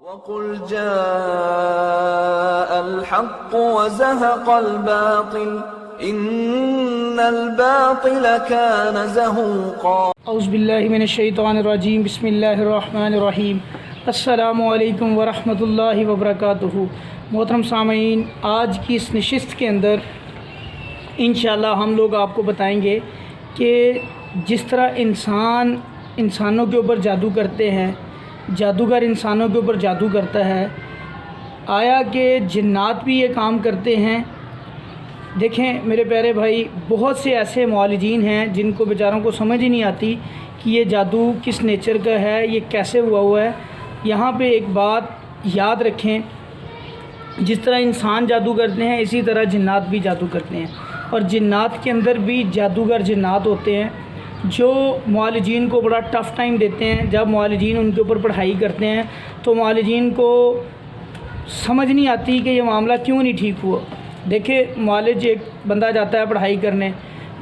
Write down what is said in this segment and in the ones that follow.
वक़ुल जाअल हक़्क़ु व ज़हक़ल बातिल इन्नल बातिल कान ज़हूक़ा। औज़ु बिल्लाहि मिनश शैतानिर रजीम बिस्मिल्लाहिर रहमानिर रहीम। अस्सलामु अलैकुम व रहमतुल्लाहि व बरकातुहू। मोहतरम सामीन, आज की इस नशिस्त के अंदर इंशाअल्लाह हम लोग आपको बताएंगे कि जिस तरह इंसानों के ऊपर जादू करते हैं, जादूगर इंसानों के ऊपर जादू करता है, आया कि जिन्नात भी ये काम करते हैं। देखें मेरे प्यारे भाई, बहुत से ऐसे मौलिजीन हैं जिनको बेचारों को समझ ही नहीं आती कि ये जादू किस नेचर का है, ये कैसे हुआ है। यहाँ पे एक बात याद रखें, जिस तरह इंसान जादू करते हैं इसी तरह जिन्नात भी जादू करते हैं, और जिन्नात के अंदर भी जादूगर जिन्नात होते हैं जो मौलिजीन को बड़ा टफ़ टाइम देते हैं। जब मौलिजीन उनके ऊपर पढ़ाई करते हैं तो मौलिजीन को समझ नहीं आती कि ये मामला क्यों नहीं ठीक हुआ। देखिए, मौलिज एक बंदा जाता है पढ़ाई करने,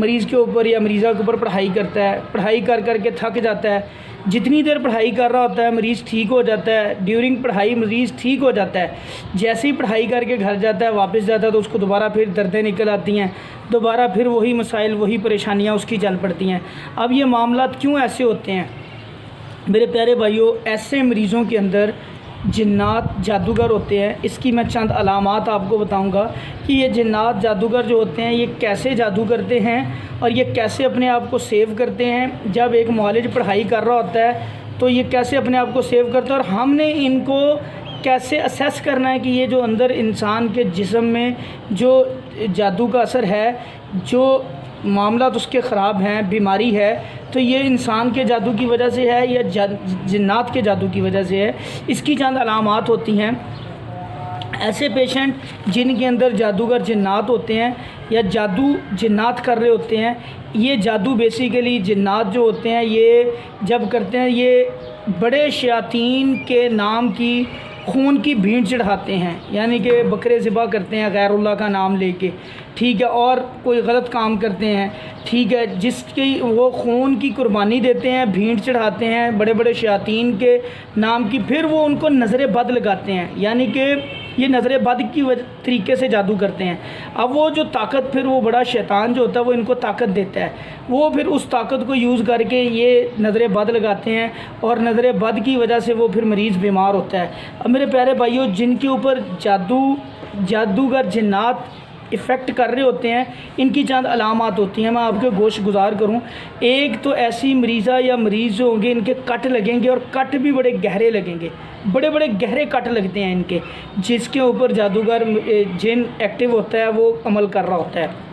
मरीज़ के ऊपर या मरीज़ा के ऊपर पढ़ाई करता है, पढ़ाई कर कर के थक जाता है। जितनी देर पढ़ाई कर रहा होता है मरीज़ ठीक हो जाता है, ड्यूरिंग पढ़ाई मरीज़ ठीक हो जाता है। जैसे ही पढ़ाई करके घर जाता है, वापस जाता है तो उसको दोबारा फिर दर्दें निकल आती हैं, दोबारा फिर वही मसाइल, वही परेशानियाँ उसकी चल पड़ती हैं। अब ये मामला क्यों ऐसे होते हैं मेरे प्यारे भाइयों? ऐसे मरीज़ों के अंदर जिन्नात जादूगर होते हैं। इसकी मैं चंद अलामात आपको बताऊंगा कि ये जिन्नात जादूगर जो होते हैं ये कैसे जादू करते हैं और ये कैसे अपने आप को सेव करते हैं। जब एक मौलिज पढ़ाई कर रहा होता है तो ये कैसे अपने आप को सेव करता है, और हमने इनको कैसे असेस करना है कि ये जो अंदर इंसान के जिस्म में जो जादू का असर है, जो मामला तो उसके ख़राब हैं, बीमारी है, तो ये इंसान के जादू की वजह से है या जिन्नात के जादू की वजह से है। इसकी चंद अलामात होती हैं। ऐसे पेशेंट जिनके अंदर जादूगर जिन्नात होते हैं या जादू जिन्नात कर रहे होते हैं, ये जादू बेसिकली जिन्नात जो होते हैं ये जब करते हैं ये बड़े शयातीन के नाम की खून की भीड़ चढ़ाते हैं, यानी कि बकरे ज़िबा करते हैं गैरुल्लाह का नाम लेके, ठीक है, और कोई गलत काम करते हैं, ठीक है, जिसकी वो खून की कुर्बानी देते हैं, भीड़ चढ़ाते हैं बड़े बड़े शयातीन के नाम की। फिर वो उनको नज़र बद लगाते हैं, यानी कि ये नज़र बद की तरीके से जादू करते हैं। अब वो जो ताकत, फिर वो बड़ा शैतान जो होता है वो इनको ताकत देता है, वो फिर उस ताकत को यूज़ करके ये नज़र बद लगाते हैं और नज़र बद की वजह से वो फिर मरीज़ बीमार होता है। अब मेरे प्यारे भाइयों, जिनके ऊपर जादूगर जिन्नात इफ़ेक्ट कर रहे होते हैं, इनकी चंद अलामात होती हैं, मैं आपके गोश गुजार करूं। एक तो ऐसी मरीज़ा या मरीज़ जो होंगे इनके कट लगेंगे, और कट भी बड़े गहरे लगेंगे, बड़े बड़े गहरे कट लगते हैं इनके, जिसके ऊपर जादूगर जिन एक्टिव होता है वो अमल कर रहा होता है।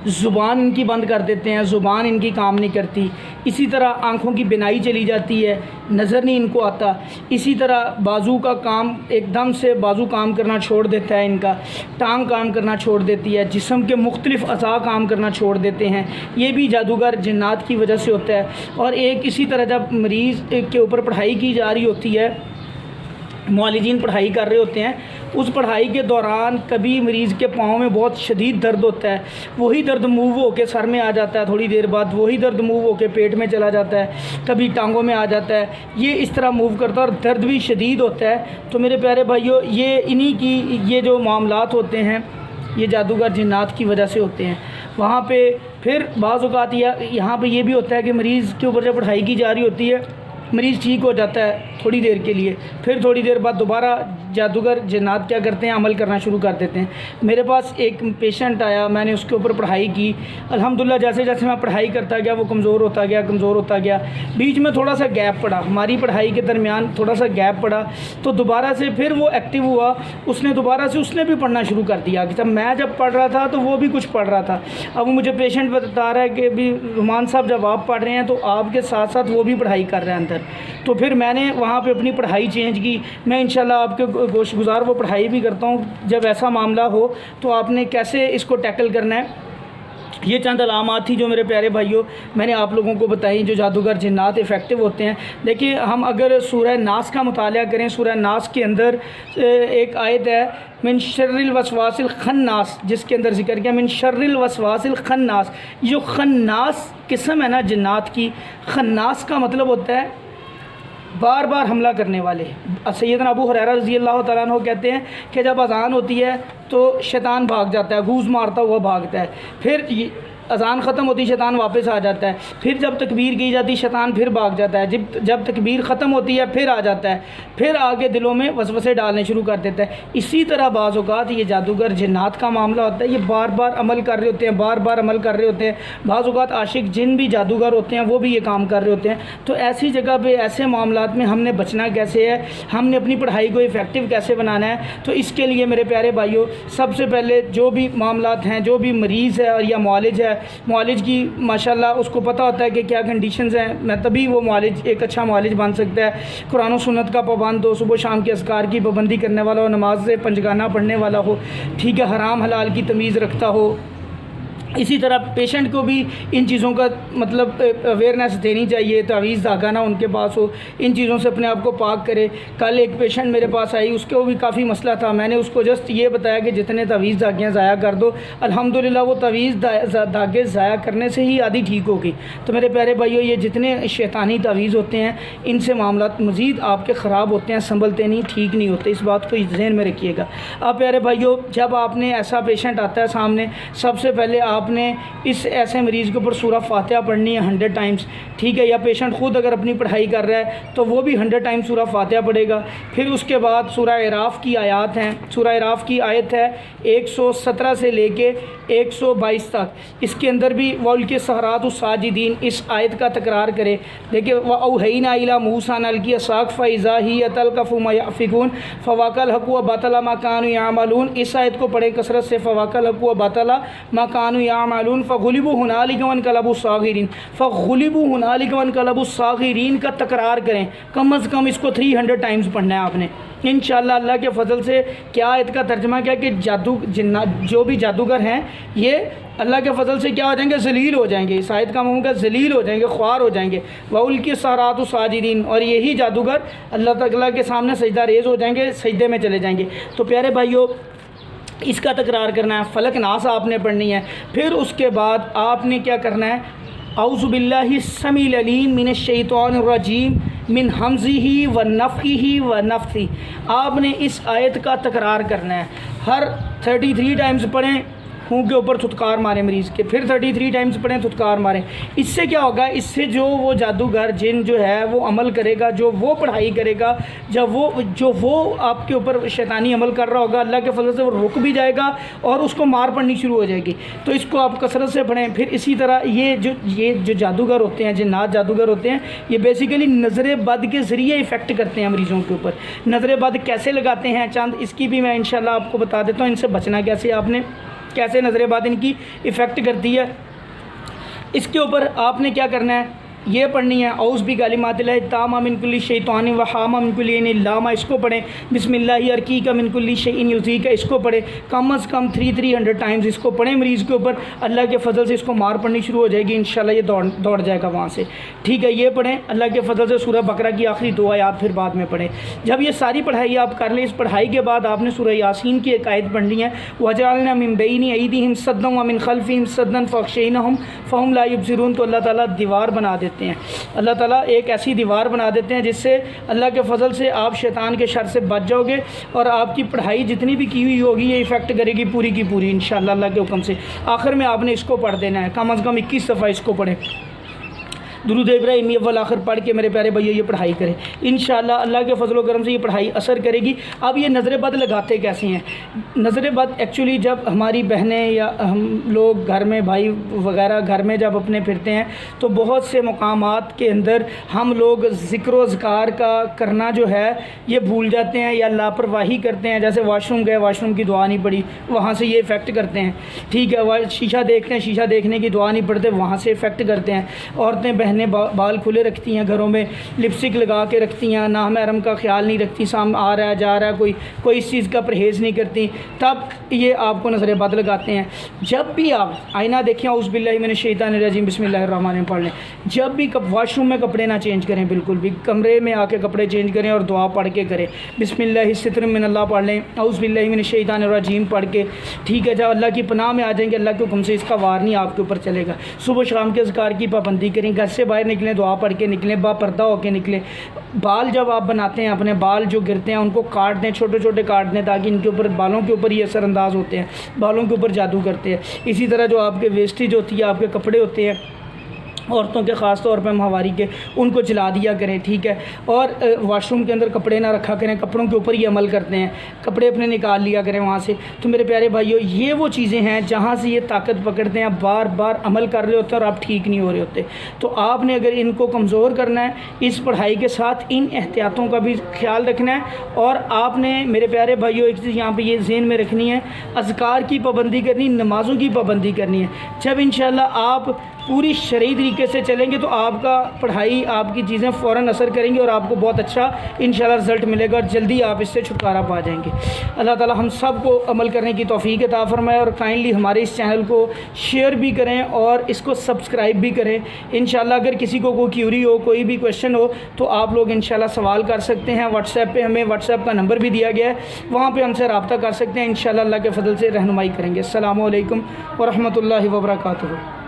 ज़ुबान इनकी बंद कर देते हैं, ज़ुबान इनकी काम नहीं करती। इसी तरह आँखों की बिनाई चली जाती है, नज़र नहीं इनको आता। इसी तरह बाजू का काम, एकदम से बाजू काम करना छोड़ देता है इनका, टांग काम करना छोड़ देती है, जिस्म के मुख्तलिफ़ अज़ा काम करना छोड़ देते हैं। ये भी जादूगर जिन्नात की वजह से होता है। और एक इसी तरह जब मरीज़ के ऊपर पढ़ाई की जा रही होती है, मौलिजीन पढ़ाई कर रहे होते हैं, उस पढ़ाई के दौरान कभी मरीज़ के पाँव में बहुत शदीद दर्द होता है, वही दर्द मूव होकर सर में आ जाता है, थोड़ी देर बाद वही दर्द मूव होकर पेट में चला जाता है, कभी टांगों में आ जाता है, ये इस तरह मूव करता है और दर्द भी शदीद होता है। तो मेरे प्यारे भाइयों, ये इन्हीं की ये जो मामलात होते हैं ये जादूगर जिन्नात की वजह से होते हैं। वहाँ पे फिर बाज़ औक़ात यहाँ पे ये भी होता है कि मरीज़ के ऊपर जब पढ़ाई की जा रही होती है, मरीज़ ठीक हो जाता है थोड़ी देर के लिए, फिर थोड़ी देर बाद दोबारा जादूगर जिन्नात क्या करते हैं, अमल करना शुरू कर देते हैं। मेरे पास एक पेशेंट आया, मैंने उसके ऊपर पढ़ाई की, अल्हम्दुलिल्लाह जैसे जैसे मैं पढ़ाई करता गया वो कमज़ोर होता गया। बीच में थोड़ा सा गैप पड़ा, हमारी पढ़ाई के दरमियान थोड़ा सा गैप पड़ा, तो दोबारा से फिर वो एक्टिव हुआ। उसने दोबारा से उसने भी पढ़ना शुरू कर दिया कि जब पढ़ रहा था तो वो भी कुछ पढ़ रहा था। अब मुझे पेशेंट बता रहा है कि भी रुमान साहब जब आप पढ़ रहे हैं तो आपके साथ साथ वो भी पढ़ाई कर रहे हैं अंदर। तो फिर मैंने वहाँ पे अपनी पढ़ाई चेंज की। मैं इंशाल्लाह आपके गोश गुजार वो पढ़ाई भी करता हूँ। जब ऐसा मामला हो तो आपने कैसे इसको टैकल करना है, ये चंद अलामात थी जो मेरे प्यारे भाइयों मैंने आप लोगों को बताई, जो जादूगर जिन्नात इफ़ेक्टिव होते हैं। देखिए, हम अगर सूरह नास का मुताला करें, सूरह नास के अंदर एक आयत है, मिन शर्रिल वसवासिल खन्नास, जिसके अंदर जिक्र किया मिन शर्रिल वसवासिल खन्नास। जो खन्नास किस्म है ना जिन्नात की, खन्नास का मतलब होता है बार बार हमला करने वाले। सैयदना अबू हुरैरा रज़ी अल्लाह तआला अन्हु कहते हैं कि जब अज़ान होती है तो शैतान भाग जाता है, गूज़ मारता हुआ भागता है, फिर अज़ान ख़त्म होती शैतान वापस आ जाता है, फिर जब तकबीर की जाती शैतान फिर भाग जाता है, जब तकबीर ख़त्म होती है फिर आ जाता है, फिर आगे दिलों में वसवसे डालने शुरू कर देता है। इसी तरह बाज़ औक़ात ये जादूगर जिन्नात का मामला होता है, ये बार बार अमल कर रहे होते हैं, बार बार अमल कर रहे होते हैं। बाज़ औक़ात आशिक जिन भी जादूगर होते हैं वो भी ये काम कर रहे होते हैं। तो ऐसी जगह पर ऐसे मामलात में हमने बचना कैसे है, हमने अपनी पढ़ाई को इफ़ेक्टिव कैसे बनाना है। तो इसके लिए मेरे प्यारे भाइयों, सबसे पहले जो भी मामलात हैं, जो भी मरीज़ है और या मुआलिज है, मुआलिज की माशाल्लाह उसको पता होता है कि क्या कंडीशंस हैं, मैं तभी वो मुआलिज एक अच्छा मुआलिज बन सकता है। कुरान और सुन्नत का पाबंद हो, सुबह शाम के अज़कार की पाबंदी करने वाला हो, नमाज से पंजगाना पढ़ने वाला हो, ठीक है, हराम हलाल की तमीज़ रखता हो। इसी तरह पेशेंट को भी इन चीज़ों का मतलब अवेयरनेस देनी चाहिए, तावीज़ धागा ना उनके पास हो, इन चीज़ों से अपने आप को पाक करे। कल एक पेशेंट मेरे पास आई, उसको भी काफ़ी मसला था, मैंने उसको जस्ट ये बताया कि जितने तावीज़ धागियाँ ज़ाया कर दो, अल्हम्दुलिल्लाह वो तावीज़ धागे ज़ाया करने से ही आधी ठीक होगी। तो मेरे प्यारे भाइयों, ये जितने शैतानी तावीज़ होते हैं इनसे मामला मज़ीद आपके ख़राब होते हैं, संभलते नहीं, ठीक नहीं होते। इस बात को ज़हन में रखिएगा। अब प्यारे भाइयों, जब आपने ऐसा पेशेंट आता है सामने, सबसे पहले आपने इस ऐसे मरीज़ के ऊपर सूरह फातिहा पढ़नी है 100 टाइम्स, ठीक है। या पेशेंट ख़ुद अगर अपनी पढ़ाई कर रहा है तो वो भी 100 टाइम्स सूरह फातिहा पढ़ेगा। फिर उसके बाद सूरह इराफ़ की आयत हैं, सूरह इराफ़ की आयत है 117 से लेके 122 तक। इसके अंदर भी वल के सहरात साजिदीन, इस आयत का तकरार करे। देखिए, वअौहैना इला मूसा नल्की असाक फ़इज़ा हिय तल्क़फ़ु मा याफ़िकून फ़वाक़ल हक़्क़ु व बतला मा कानू यामलून। इस आयत को पढ़े कसरत से, फ़वाक़ल हक़्क़ु व बतला मा कानू यामलून फ़ग़ुलिबू हुनालिका वन्क़लबू साग़िरीन, फ़ग़ुलिबू हुनालिका वन्क़लबू साग़िरीन का तकरार करें। कम अज़ कम इसको 300 टाइम्स पढ़ना है आपने इंशाअल्लाह। अल्लाह के फ़ज़ल से क्या आयत का तर्जमा क्या कि जो भी जादूगर हैं ये अल्लाह के फ़ज़ल से क्या हो जाएंगे, ज़लील हो जाएंगे। इस आयत का मतलब ज़लील हो जाएंगे, ख्वार हो जाएंगे। वउल के सहरात साजिदीन, और यही जादूगर अल्लाह ताला के सामने सजदा रेज़ हो जाएंगे, सजदे में चले जाएंगे। तो प्यारे भाइयों, इसका तकरार करना है। फ़लक नास आपने पढ़नी है। फिर उसके बाद आपने क्या करना है, औज़ु बिल्लाहि समील अलीम मिनश शैतानिर रजीम मिन हमज़िही व नफ़्ख़िही व नफ़्सी। आपने इस आयत का तकरार करना है। हर 33 टाइम्स पढ़ें, मुँह के ऊपर थुतकार मारें मरीज़ के, फिर 33 टाइम्स पढ़ें, थुतकार मारें। इससे क्या होगा, इससे जो वो जादूगर जिन जो है वो अमल करेगा, जो वो पढ़ाई करेगा, जब वो आपके ऊपर शैतानी अमल कर रहा होगा, अल्लाह के फजल से वो रुक भी जाएगा और उसको मार पड़नी शुरू हो जाएगी। तो इसको आप कसरत से पढ़ें। फिर इसी तरह ये जो जादूगर होते हैं, जिन्नात जादूगर होते हैं, ये बेसिकली नज़र बद के ज़रिए इफ़ेक्ट करते हैं मरीज़ों के ऊपर। नज़र बद कैसे लगाते हैं चंद, इसकी भी मैं इंशाल्लाह आपको बता देता हूँ। इनसे बचना कैसे, आपने कैसे नज़र बाद इनकी इफ़ेक्ट करती है, इसके ऊपर आपने क्या करना है, ये पढ़नी है। औज़ बि कलिमातिल्लाहि ताम्मा मिन कुल्लि शैतानिन व हामा मिन कुल्लि ऐनिन लामा, इसको पढ़ें। बिस्मिल्लाहि अर्कीका मिन कुल्लि शैइन युज़ीका, इसको पढ़ें। कम अज़ कम 300 टाइम्स इसको पढ़ें मरीज़ के ऊपर। अल्लाह के फ़ज़ल से इसको मार पड़नी शुरू हो जाएगी इंशाल्लाह, ये दौड़ जाएगा वहाँ से, ठीक है। ये पढ़ें अल्लाह के फ़ज़ल से। सूरह बकरा की आखिरी 2 आयत फिर बाद में पढ़ें। जब ये सारी पढ़ाई आप कर लें, इस पढ़ाई के बाद आपने सूरह यासीन की एक आयत पढ़नी है। वजअलना मिन बैनि अयदीहिम सद्दन व मिन खल्फिहिम सद्दन फ़अग़शयनाहुम फ़हुम ला युबसिरून। तो अल्लाह ताला दीवार बना देते हैं, अल्लाह ताला एक ऐसी दीवार बना देते हैं जिससे अल्लाह के फ़ज़ल से आप शैतान के शर से बच जाओगे और आपकी पढ़ाई जितनी भी की हुई होगी ये इफ़ेक्ट करेगी पूरी की पूरी इंशाअल्लाह अल्लाह के हुक्म से। आखिर में आपने इसको पढ़ देना है, कम अज़ कम 21 दफ़ा इसको पढ़ें। दुरूद इब्राहिमी अव्वल आखिर पढ़ के मेरे प्यारे भैया ये पढ़ाई करें इंशाअल्लाह, अल्लाह के फजल करम से ये पढ़ाई असर करेगी। अब ये नज़र बद लगाते कैसे हैं? नज़र बद एक्चुअली जब हमारी बहनें या हम लोग घर में भाई वगैरह घर में जब अपने फिरते हैं तो बहुत से मकामात के अंदर हम लोग ज़िक्र व ज़कार का करना जो है ये भूल जाते हैं या लापरवाही करते हैं। जैसे वाशरूम गए, वाशरूम की दुआ नहीं पड़ी, वहाँ से ये इफ़ेक्ट करते हैं, ठीक है। शीशा देखते हैं, शीशा देखने की दुआ नहीं पढ़ते, वहाँ से इफ़ेक्ट करते हैं। औरतें बहनें बाल खुले रखती हैं, घरों में लिपस्टिक लगा के रखती हैं, ना महरम का ख्याल नहीं रखती, सामने आ रहा है जा रहा है कोई इस चीज़ का परहेज़ नहीं करती, तब ये आपको नज़र बद लगाते हैं। जब भी आप आईना देखें, औज़ु बिल्लाहि मिनश शैतानिर रजीम बिस्मिल्लाहिर्रहमानिर्रहीम पढ़ लें। जब भी वाशरूम में कपड़े ना चेंज करें, बिल्कुल भी कमरे में आके कपड़े चेंज करें और दुआ पढ़ के करें। बिस्मिल्लाहिस्सित्रम मिनल्लाह पढ़ लें, औज़ु बिल्लाहि मिनश शैतानिर रजीम पढ़ के, ठीक है। जब अल्लाह की पनाह में आ जाएंगे, अल्लाह के हुक्म से इसका वार नहीं आपके ऊपर चलेगा। सुबह शाम के अज़कार की पाबंदी करें, घर से बाहर निकलें दुआ पढ़ के निकलें, बापर्दा होकर निकलें। बाल जब आप बनाते हैं अपने बाल जो गिरते हैं उनको काट दें, छोटे छोटे काट दें, ताकि इनके ऊपर बालों के ऊपर ये असरअंदाज होते हैं, बालों के ऊपर जादू करते हैं। इसी तरह जो आपके वेस्टेज होती है, आपके कपड़े होते हैं औरतों के ख़ास तौर पे माहवारी के, उनको जला दिया करें, ठीक है। और वाशरूम के अंदर कपड़े ना रखा करें, कपड़ों के ऊपर ही अमल करते हैं, कपड़े अपने निकाल लिया करें वहाँ से। तो मेरे प्यारे भाइयों, ये वो चीज़ें हैं जहाँ से ये ताकत पकड़ते हैं, बार बार अमल कर रहे होते हैं और आप ठीक नहीं हो रहे होते। तो आपने अगर इनको कमज़ोर करना है, इस पढ़ाई के साथ इन एहतियातों का भी ख्याल रखना है। और आपने मेरे प्यारे भाइयों एक चीज़ यहाँ पर ये ज़हन में रखनी है, अज़कार की पाबंदी करनी, नमाज़ों की पाबंदी करनी है। जब इंशाअल्लाह आप पूरी शरई तरीके से चलेंगे तो आपका पढ़ाई, आपकी चीज़ें फ़ौरन असर करेंगी और आपको बहुत अच्छा इंशाअल्लाह रिज़ल्ट मिलेगा और जल्दी आप इससे छुटकारा पा जाएंगे। अल्लाह ताला हम सब को अमल करने की तौफ़ीक अता फ़रमाए। और काइंडली हमारे इस चैनल को शेयर भी करें और इसको सब्सक्राइब भी करें। इंशाअल्लाह अगर किसी को कोई क्यूरी हो, कोई भी क्वेश्चन हो, तो आप लोग इंशाअल्लाह सवाल कर सकते हैं। व्हाट्सएप पे हमें व्हाट्सएप का नंबर भी दिया गया है, वहाँ पे हमसे रब्ता कर सकते हैं। इंशाअल्लाह अल्लाह के फ़ज़ल से रहनुमाई करेंगे। अस्सलामु अलैकुम व रहमतुल्लाहि व बरकातुहू।